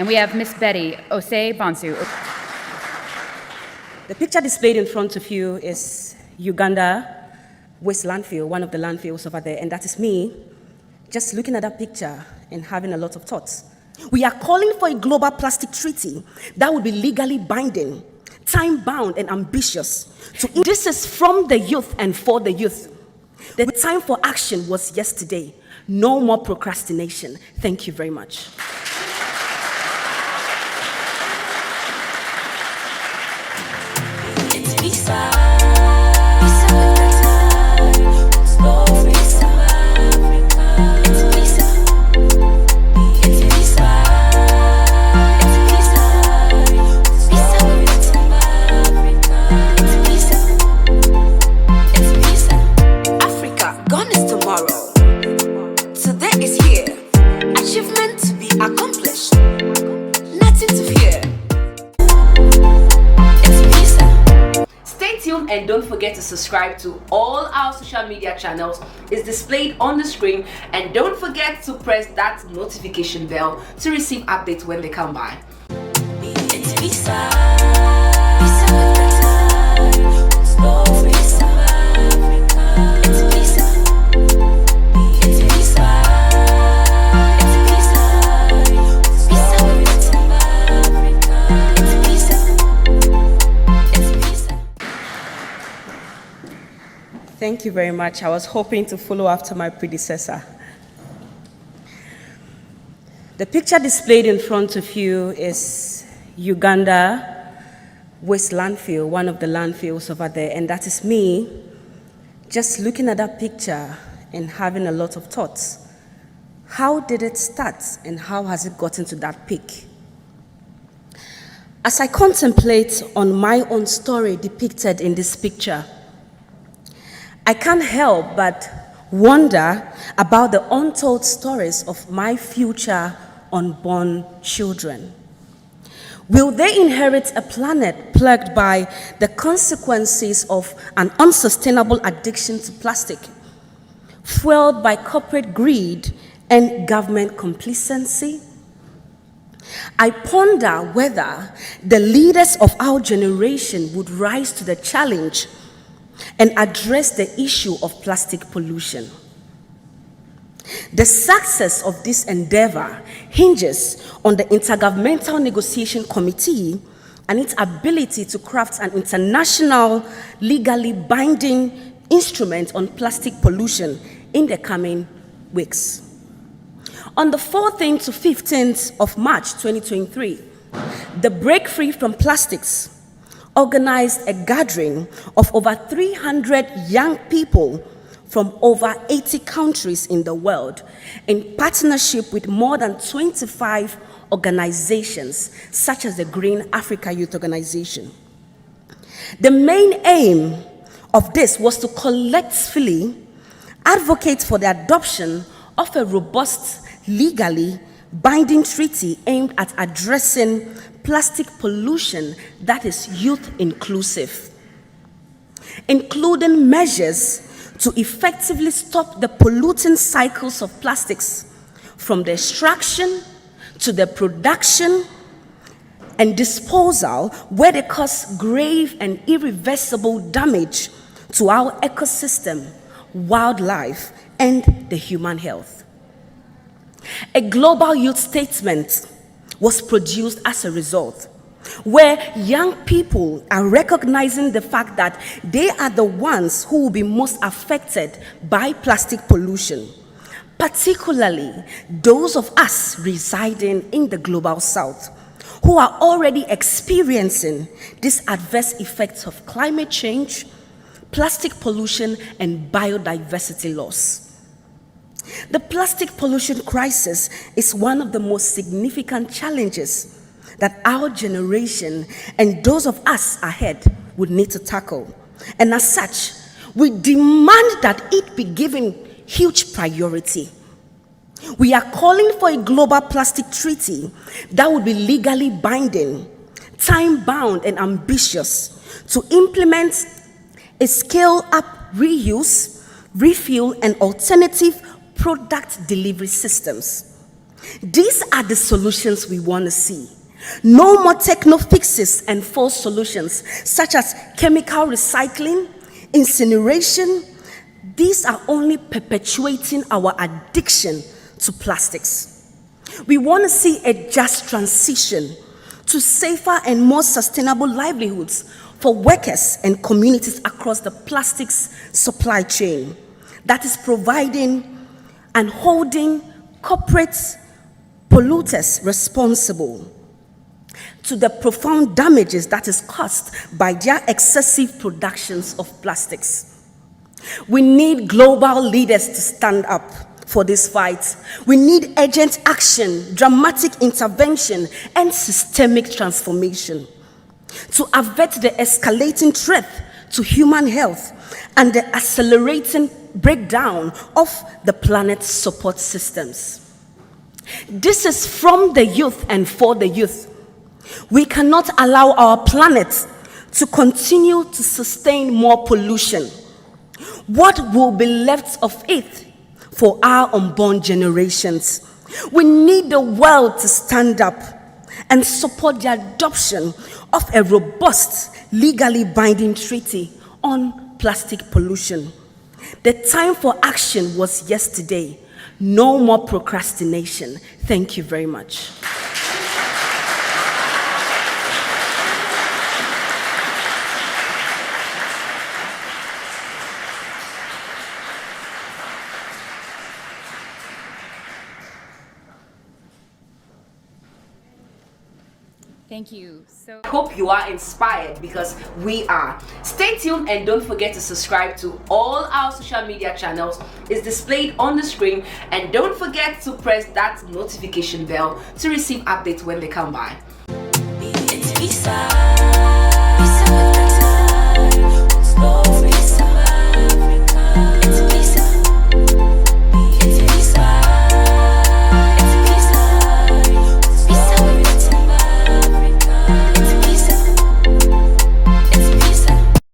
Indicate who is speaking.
Speaker 1: And we have Miss Betty Osei Bonsu.
Speaker 2: The picture displayed in front of you is Uganda waste landfill, one of the landfills over there, and that is me just looking at that picture and having a lot of thoughts. We are calling for a global plastic treaty that would be legally binding, time-bound, and ambitious. This is from the youth and for the youth. The time for action was yesterday. No more procrastination. Thank you very much. And don't forget to subscribe to all our social media channels. It's displayed on the screen, and don't forget to press that notification bell to receive updates when they come by. It's Visa. Thank you very much. I was hoping to follow after my predecessor. The picture displayed in front of you is Uganda waste landfill, one of the landfills over there, and that is me just looking at that picture and having a lot of thoughts. How did it start and how has it gotten to that peak? As I contemplate on my own story depicted in this picture, I can't help but wonder about the untold stories of my future unborn children. Will they inherit a planet plagued by the consequences of an unsustainable addiction to plastic, fueled by corporate greed and government complacency? I ponder whether the leaders of our generation would rise to the challenge and address the issue of plastic pollution. The success of this endeavor hinges on the Intergovernmental Negotiation Committee and its ability to craft an international, legally binding instrument on plastic pollution in the coming weeks. On the 14th to 15th of March 2023, the Break Free from Plastics organized a gathering of over 300 young people from over 80 countries in the world in partnership with more than 25 organizations such as the Green Africa Youth Organization. The main aim of this was to collectively advocate for the adoption of a robust, legally binding treaty aimed at addressing plastic pollution that is youth inclusive, including measures to effectively stop the polluting cycles of plastics from the extraction to the production and disposal, where they cause grave and irreversible damage to our ecosystem, wildlife, and the human health. A global youth statement was produced as a result, where young people are recognizing the fact that they are the ones who will be most affected by plastic pollution, particularly those of us residing in the global south, who are already experiencing these adverse effects of climate change, plastic pollution, and biodiversity loss. The plastic pollution crisis is one of the most significant challenges that our generation and those of us ahead would need to tackle. And as such, we demand that it be given huge priority. We are calling for a global plastic treaty that would be legally binding, time-bound, and ambitious to implement a scale-up reuse, refuel, and alternative product delivery systems. These are the solutions we want to see. No more techno fixes and false solutions, such as chemical recycling, incineration. These are only perpetuating our addiction to plastics. We want to see a just transition to safer and more sustainable livelihoods for workers and communities across the plastics supply chain that is providing and holding corporate polluters responsible to the profound damages that is caused by their excessive productions of plastics. We need global leaders to stand up for this fight. We need urgent action, dramatic intervention, and systemic transformation to avert the escalating threat to human health and the accelerating breakdown of the planet's support systems. This is from the youth and for the youth. We cannot allow our planet to continue to sustain more pollution. What will be left of it for our unborn generations? We need the world to stand up and support the adoption of a robust, legally binding treaty on plastic pollution. The time for action was yesterday. No more procrastination. Thank you very much.
Speaker 1: Thank you.
Speaker 3: I hope you are inspired, because we are. Stay tuned and don't forget to subscribe to all our social media channels. It's displayed on the screen, and don't forget to press that notification bell to receive updates when they come by. It's